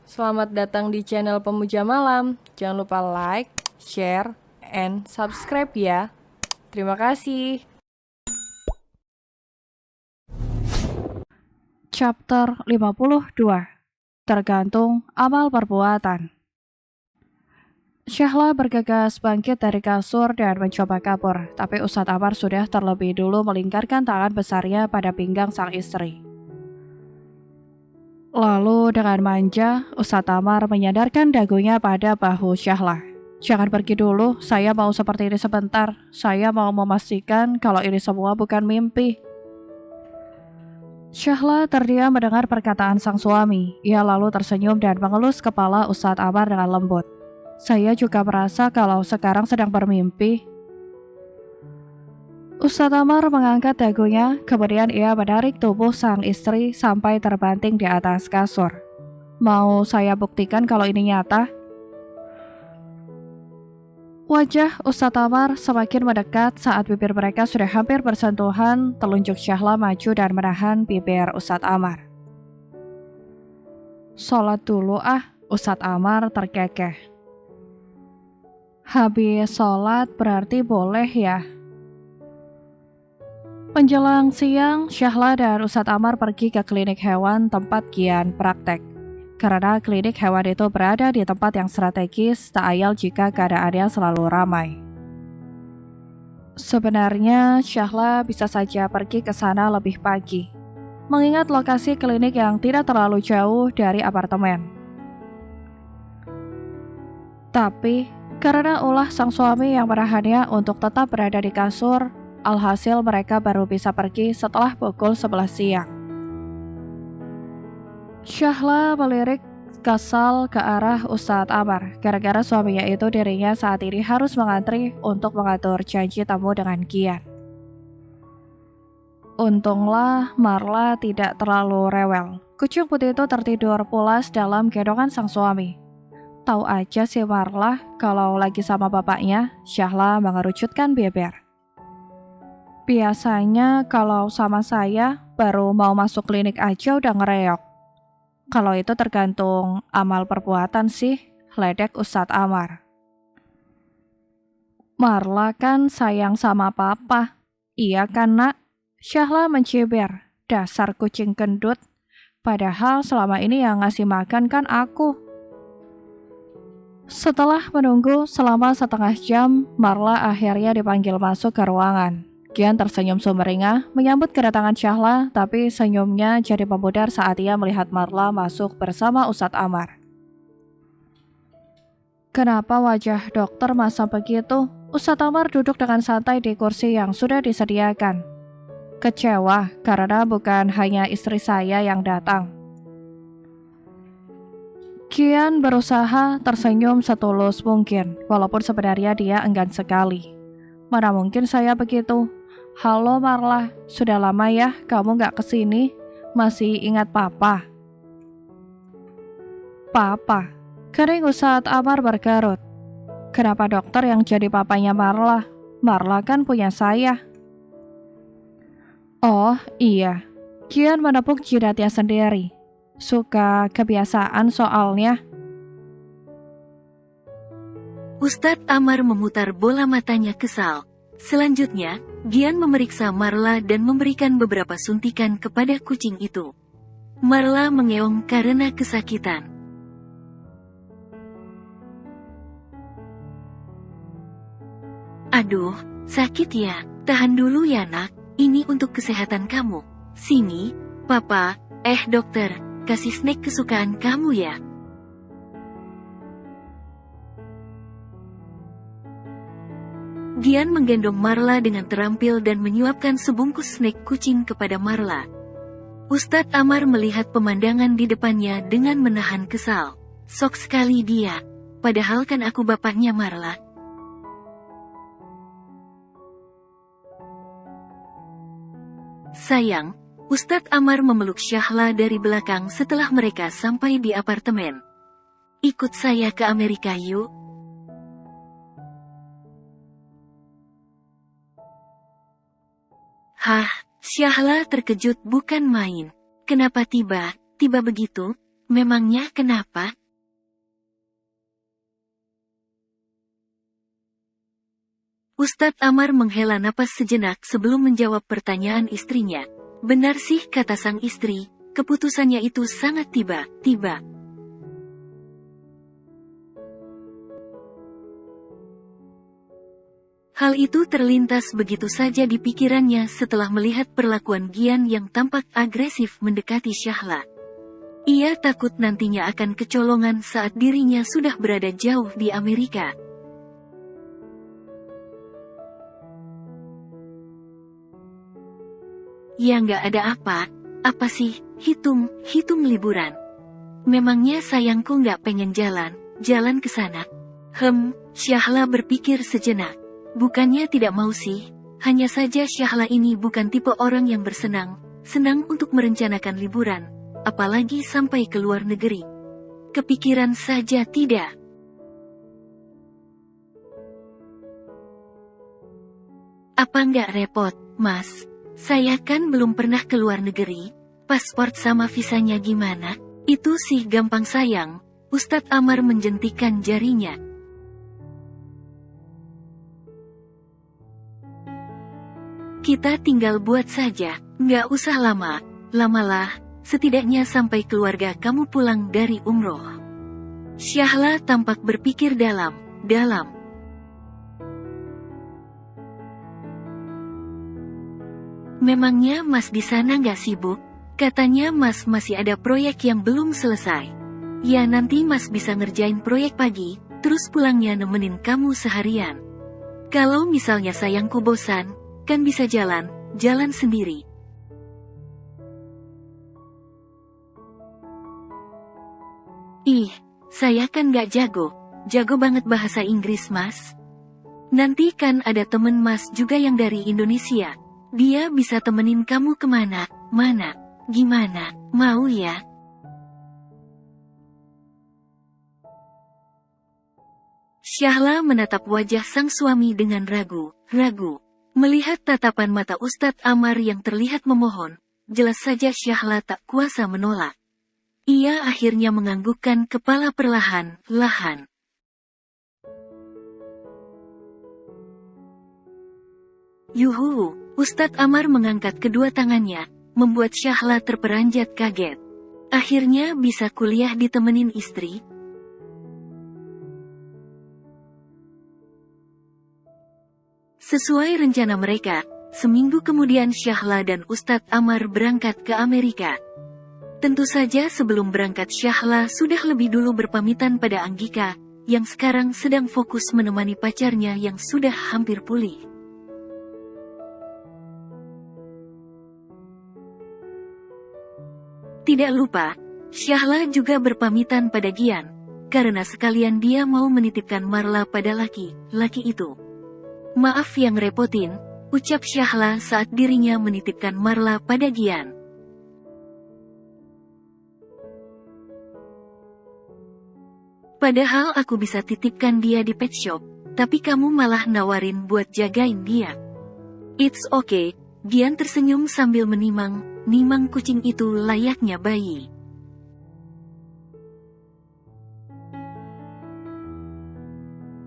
Selamat datang di channel Pemuja Malam. Jangan lupa like, share, and subscribe ya. Terima kasih. Chapter 52. Tergantung amal perbuatan. Syahla bergegas bangkit dari kasur dan mencoba kabur, tapi Ustadz Amar sudah terlebih dulu melingkarkan tangan besarnya pada pinggang sang istri. Lalu dengan manja, Ustadz Amar menyadarkan dagunya pada bahu Syahla. Jangan pergi dulu, saya mau seperti ini sebentar. Saya mau memastikan kalau ini semua bukan mimpi. Syahla terdiam mendengar perkataan sang suami. Ia lalu tersenyum dan mengelus kepala Ustadz Amar dengan lembut. Saya juga merasa kalau sekarang sedang bermimpi. Ustadz Amar mengangkat dagunya, kemudian ia menarik tubuh sang istri sampai terbanting di atas kasur. Mau saya buktikan kalau ini nyata? Wajah Ustadz Amar semakin mendekat saat bibir mereka sudah hampir bersentuhan. Telunjuk Syahla maju dan menahan bibir Ustadz Amar. Sholat dulu Ustadz Amar terkekeh. Habis sholat berarti boleh ya? Menjelang siang, Syahla dan Ustadz Amar pergi ke klinik hewan tempat Gian praktek. Karena klinik hewan itu berada di tempat yang strategis, tak ayal jika keadaannya selalu ramai. Sebenarnya, Syahla bisa saja pergi ke sana lebih pagi, mengingat lokasi klinik yang tidak terlalu jauh dari apartemen. Tapi, karena ulah sang suami yang menahannya untuk tetap berada di kasur, alhasil mereka baru bisa pergi setelah pukul 11 siang. Syahla melirik kesal ke arah Ustadz Amar, gara-gara suaminya itu dirinya saat ini harus mengantri untuk mengatur janji tamu dengan Gian. Untunglah Marla tidak terlalu rewel. Kucing putih itu tertidur pulas dalam gendongan sang suami. Tahu aja si Marla kalau lagi sama bapaknya. Syahla mengerucutkan bibir. Biasanya kalau sama saya baru mau masuk klinik aja udah ngereok. Kalau itu tergantung amal perbuatan sih, ledek Ustadz Amar. Marla kan sayang sama papa. Iya kan nak? Syahla mencibir. Dasar kucing gendut. Padahal selama ini yang ngasih makan kan aku. Setelah menunggu selama setengah jam, Marla akhirnya dipanggil masuk ke ruangan. Gian tersenyum sumringah menyambut kedatangan Syahla, tapi senyumnya jadi memudar saat ia melihat Marla masuk bersama Ustadz Amar. Kenapa wajah dokter masam begitu? Ustadz Amar duduk dengan santai di kursi yang sudah disediakan. Kecewa karena bukan hanya istri saya yang datang. Gian berusaha tersenyum setulus mungkin, walaupun sebenarnya dia enggan sekali. Mana mungkin saya begitu? Halo Marla, sudah lama ya kamu gak kesini? Masih ingat papa? Papa? Kering Ustadz Amar bergarut. Kenapa dokter yang jadi papanya Marla? Marla kan punya saya. Oh iya, Gian menepuk jidatnya sendiri. Suka kebiasaan soalnya. Ustadz Amar memutar bola matanya kesal. Selanjutnya, Gian memeriksa Marla dan memberikan beberapa suntikan kepada kucing itu. Marla mengeong karena kesakitan. Aduh, sakit ya. Tahan dulu ya nak, ini untuk kesehatan kamu. Sini, papa, dokter, kasih snack kesukaan kamu ya. Gian menggendong Marla dengan terampil dan menyuapkan sebungkus snack kucing kepada Marla. Ustadz Amar melihat pemandangan di depannya dengan menahan kesal. Sok sekali dia, padahal kan aku bapaknya Marla. Sayang, Ustadz Amar memeluk Syahla dari belakang setelah mereka sampai di apartemen. Ikut saya ke Amerika yuk. Hah, Syahla terkejut bukan main. Kenapa tiba-tiba begitu? Memangnya kenapa? Ustadz Amar menghela napas sejenak sebelum menjawab pertanyaan istrinya. Benar sih kata sang istri, keputusannya itu sangat tiba-tiba. Hal itu terlintas begitu saja di pikirannya setelah melihat perlakuan Gian yang tampak agresif mendekati Syahla. Ia takut nantinya akan kecolongan saat dirinya sudah berada jauh di Amerika. Ya nggak ada apa sih, hitung liburan. Memangnya sayangku nggak pengen jalan ke sana. Syahla berpikir sejenak. Bukannya tidak mau sih, hanya saja Syahla ini bukan tipe orang yang senang untuk merencanakan liburan, apalagi sampai ke luar negeri. Kepikiran saja tidak. Apa nggak repot, Mas? Saya kan belum pernah ke luar negeri, paspor sama visanya gimana? Itu sih gampang sayang, Ustadz Amar menjentikan jarinya. Kita tinggal buat saja, nggak usah lamalah, setidaknya sampai keluarga kamu pulang dari umroh. Syahla tampak berpikir dalam. Memangnya Mas di sana nggak sibuk? Katanya Mas masih ada proyek yang belum selesai. Ya nanti Mas bisa ngerjain proyek pagi, terus pulangnya nemenin kamu seharian. Kalau misalnya sayangku bosan, kan bisa jalan sendiri. Ih, saya kan nggak jago banget bahasa Inggris Mas. Nanti kan ada temen Mas juga yang dari Indonesia. Dia bisa temenin kamu kemana, gimana, mau ya? Syahla menatap wajah sang suami dengan ragu. Melihat tatapan mata Ustadz Amar yang terlihat memohon, jelas saja Syahla tak kuasa menolak. Ia akhirnya menganggukkan kepala perlahan-lahan. Yuhu, Ustadz Amar mengangkat kedua tangannya, membuat Syahla terperanjat kaget. Akhirnya bisa kuliah ditemenin istri? Sesuai rencana mereka, seminggu kemudian Syahla dan Ustadz Amar berangkat ke Amerika. Tentu saja sebelum berangkat Syahla sudah lebih dulu berpamitan pada Anggika, yang sekarang sedang fokus menemani pacarnya yang sudah hampir pulih. Tidak lupa, Syahla juga berpamitan pada Gian, karena sekalian dia mau menitipkan Marla pada laki itu. Maaf yang repotin, ucap Syahla saat dirinya menitipkan Marla pada Gian. Padahal aku bisa titipkan dia di pet shop, tapi kamu malah nawarin buat jagain dia. It's okay, Gian tersenyum sambil menimang kucing itu layaknya bayi.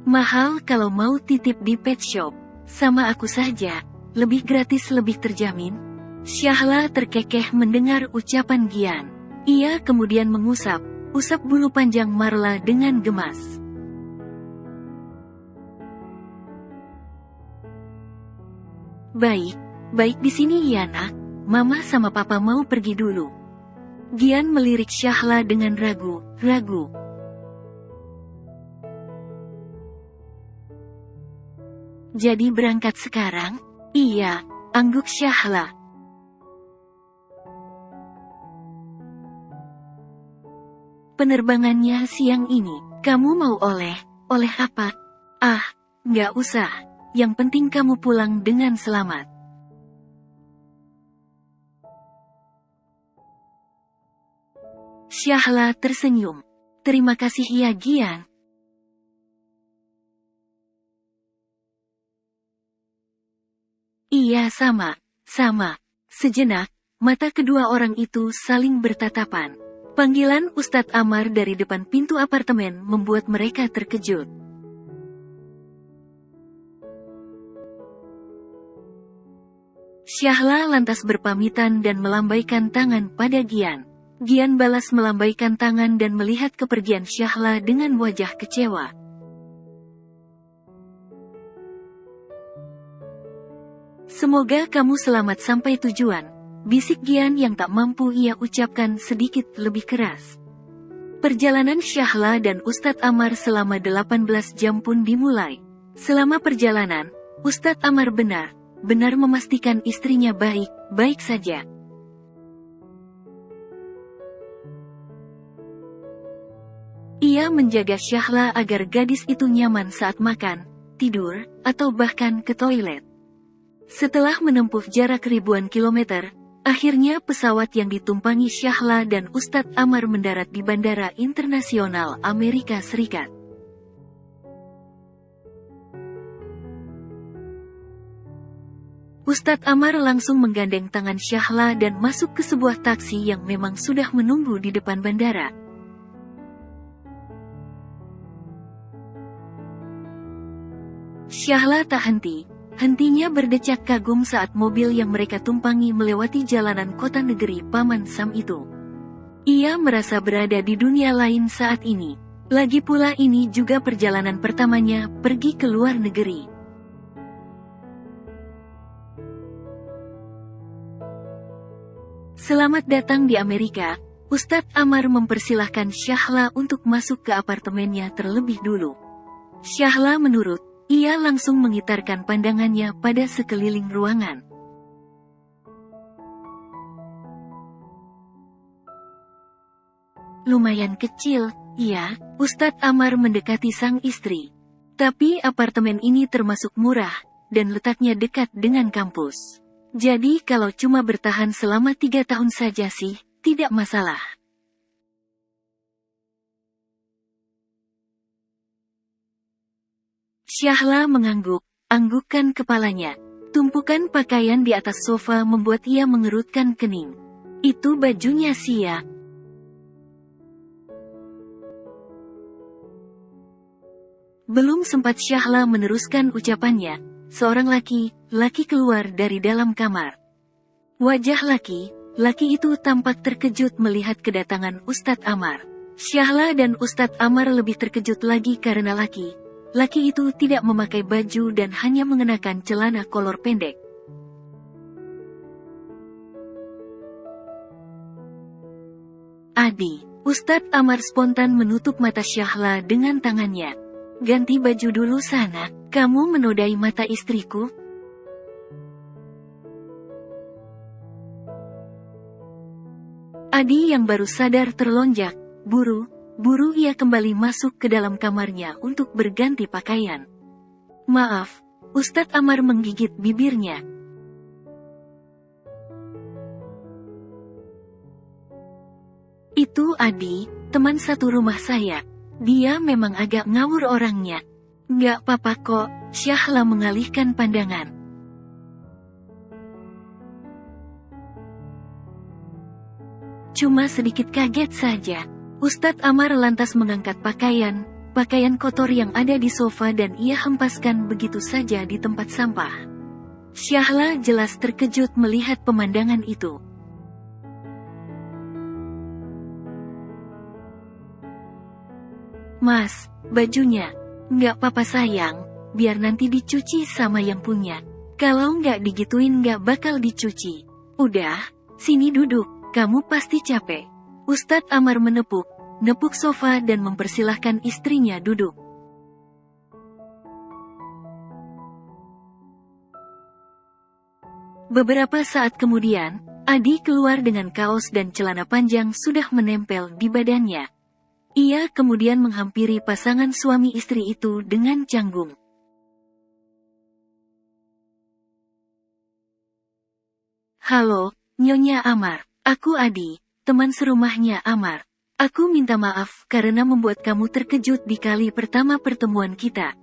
Mahal kalau mau titip di pet shop, sama aku saja, lebih gratis lebih terjamin. Syahla terkekeh mendengar ucapan Gian. Ia kemudian usap bulu panjang Marla dengan gemas. Baik di sini ya nak, Mama sama Papa mau pergi dulu. Gian melirik Syahla dengan ragu. Jadi berangkat sekarang? Iya, angguk Syahla. Penerbangannya siang ini, kamu mau oleh apa? Ah, nggak usah, yang penting kamu pulang dengan selamat. Syahla tersenyum. Terima kasih ya Gian. Iya sama. Sejenak, mata kedua orang itu saling bertatapan. Panggilan Ustadz Amar dari depan pintu apartemen membuat mereka terkejut. Syahla lantas berpamitan dan melambaikan tangan pada Gian. Gian balas melambaikan tangan dan melihat kepergian Syahla dengan wajah kecewa. Semoga kamu selamat sampai tujuan, bisik Gian yang tak mampu ia ucapkan sedikit lebih keras. Perjalanan Syahla dan Ustadz Amar selama 18 jam pun dimulai. Selama perjalanan, Ustadz Amar benar memastikan istrinya baik-baik saja. Ia menjaga Syahla agar gadis itu nyaman saat makan, tidur, atau bahkan ke toilet. Setelah menempuh jarak ribuan kilometer, akhirnya pesawat yang ditumpangi Syahla dan Ustadz Amar mendarat di Bandara Internasional Amerika Serikat. Ustadz Amar langsung menggandeng tangan Syahla dan masuk ke sebuah taksi yang memang sudah menunggu di depan bandara. Syahla tak hentinya berdecak kagum saat mobil yang mereka tumpangi melewati jalanan kota negeri Paman Sam itu. Ia merasa berada di dunia lain saat ini. Lagi pula ini juga perjalanan pertamanya pergi ke luar negeri. Selamat datang di Amerika, Ustadz Amar mempersilahkan Syahla untuk masuk ke apartemennya terlebih dulu. Syahla menurut, ia langsung mengitarkan pandangannya pada sekeliling ruangan. Lumayan kecil, iya, Ustadz Amar mendekati sang istri. Tapi apartemen ini termasuk murah, dan letaknya dekat dengan kampus. Jadi kalau cuma bertahan selama 3 tahun saja sih, tidak masalah. Syahla anggukkan kepalanya. Tumpukan pakaian di atas sofa membuat ia mengerutkan kening. Itu bajunya Sia. Belum sempat Syahla meneruskan ucapannya, seorang laki keluar dari dalam kamar. Wajah laki itu tampak terkejut melihat kedatangan Ustadz Amar. Syahla dan Ustadz Amar lebih terkejut lagi karena laki itu tidak memakai baju dan hanya mengenakan celana kolor pendek. Adi, Ustadz Amar spontan menutup mata Syahla dengan tangannya. Ganti baju dulu sana, kamu menodai mata istriku. Adi yang baru sadar terlonjak, buru ia kembali masuk ke dalam kamarnya untuk berganti pakaian. Maaf, Ustadz Amar menggigit bibirnya. Itu Adi, teman satu rumah saya. Dia memang agak ngawur orangnya. Nggak apa-apa kok, Syahla mengalihkan pandangan. Cuma sedikit kaget saja. Ustadz Amar lantas mengangkat pakaian kotor yang ada di sofa dan ia hempaskan begitu saja di tempat sampah. Syahla jelas terkejut melihat pemandangan itu. Mas, bajunya. Nggak apa-apa sayang, biar nanti dicuci sama yang punya. Kalau nggak digituin nggak bakal dicuci. Udah, sini duduk, kamu pasti capek. Ustadz Amar menepuk sofa dan mempersilahkan istrinya duduk. Beberapa saat kemudian, Adi keluar dengan kaos dan celana panjang sudah menempel di badannya. Ia kemudian menghampiri pasangan suami istri itu dengan canggung. Halo, Nyonya Amar. Aku Adi, teman serumahnya Amar. Aku minta maaf karena membuat kamu terkejut di kali pertama pertemuan kita.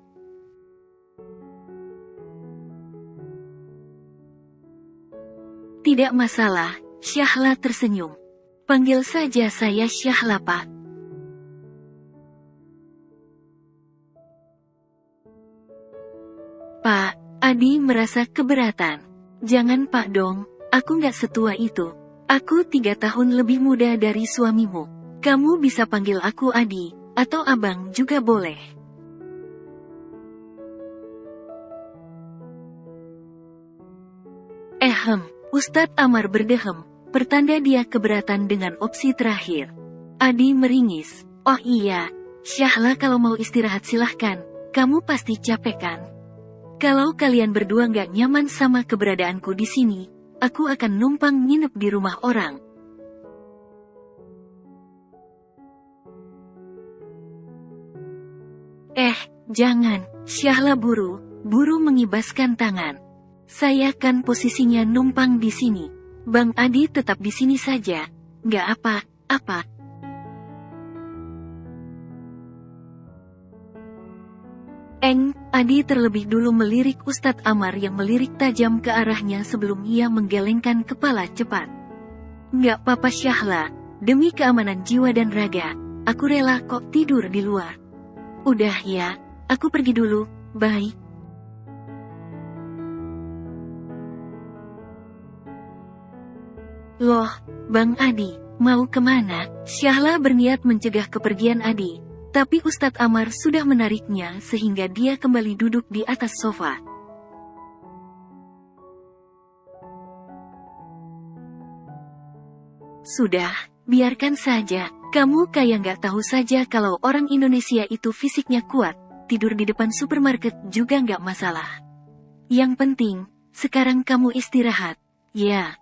Tidak masalah, Syahla tersenyum. Panggil saja saya Syahla, Pak. Pak, Adi merasa keberatan. Jangan Pak dong, aku nggak setua itu. Aku 3 tahun lebih muda dari suamimu. Kamu bisa panggil aku Adi, atau Abang juga boleh. Ustadz Amar berdehem, pertanda dia keberatan dengan opsi terakhir. Adi meringis. Oh iya, Syahla kalau mau istirahat silahkan, kamu pasti capek kan? Kalau kalian berdua nggak nyaman sama keberadaanku di sini, aku akan numpang nginep di rumah orang. Jangan, Syahla buru mengibaskan tangan. Saya kan posisinya numpang di sini. Bang Adi tetap di sini saja. Nggak apa-apa. Adi terlebih dulu melirik Ustadz Amar yang melirik tajam ke arahnya sebelum ia menggelengkan kepala cepat. Nggak apa-apa Syahla, demi keamanan jiwa dan raga, aku rela kok tidur di luar. Udah ya, aku pergi dulu, bye. Loh, Bang Adi, mau kemana? Syahla berniat mencegah kepergian Adi, tapi Ustadz Amar sudah menariknya sehingga dia kembali duduk di atas sofa. Sudah, biarkan saja. Kamu kayak nggak tahu saja kalau orang Indonesia itu fisiknya kuat, tidur di depan supermarket juga nggak masalah. Yang penting, sekarang kamu istirahat, ya.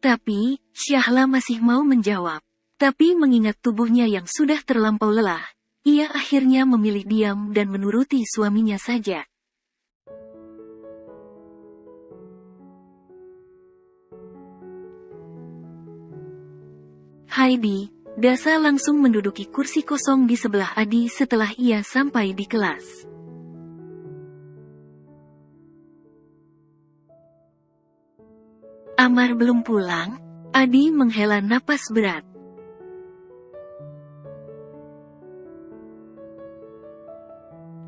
Tapi, Syahla masih mau menjawab. Tapi mengingat tubuhnya yang sudah terlampau lelah, ia akhirnya memilih diam dan menuruti suaminya saja. Heidi, Dasa langsung menduduki kursi kosong di sebelah Adi setelah ia sampai di kelas. Amar belum pulang? Adi menghela napas berat.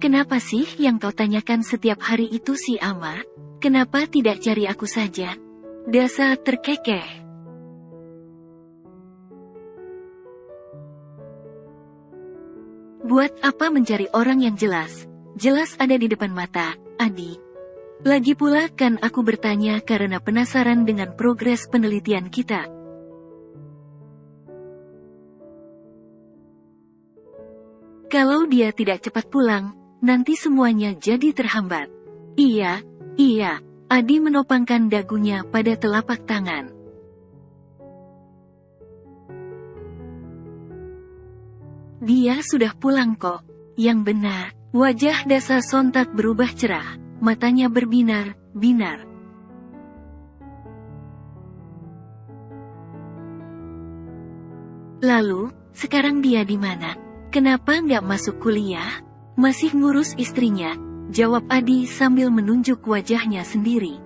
Kenapa sih yang kau tanyakan setiap hari itu si Amar? Kenapa tidak cari aku saja? Dasa terkekeh. Buat apa mencari orang yang jelas? Jelas ada di depan mata, Adi. Lagi pula kan aku bertanya karena penasaran dengan progres penelitian kita. Kalau dia tidak cepat pulang, nanti semuanya jadi terhambat. Iya, Adi menopangkan dagunya pada telapak tangan. Dia sudah pulang kok. Yang benar, wajah Dasa sontak berubah cerah. Matanya berbinar-binar. Lalu, sekarang dia di mana? Kenapa nggak masuk kuliah? Masih ngurus istrinya, jawab Adi sambil menunjuk wajahnya sendiri.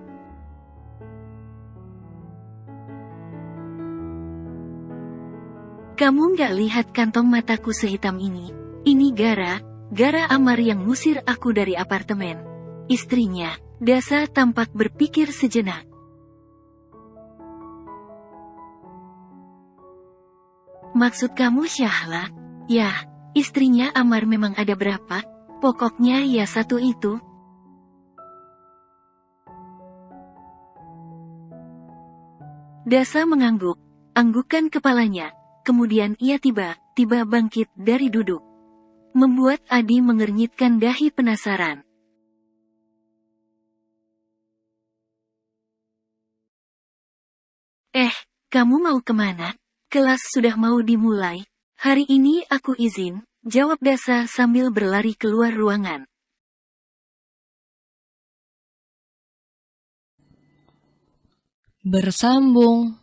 Kamu nggak lihat kantong mataku sehitam ini? Ini gara Amar yang ngusir aku dari apartemen. Istrinya, Dasa tampak berpikir sejenak. Maksud kamu Syahla? Ya, istrinya Amar memang ada berapa? Pokoknya ya satu itu. Dasa mengangguk, anggukan kepalanya. Kemudian ia tiba-tiba bangkit dari duduk. Membuat Adi mengernyitkan dahi penasaran. Kamu mau kemana? Kelas sudah mau dimulai. Hari ini aku izin, jawab Dasa sambil berlari keluar ruangan. Bersambung.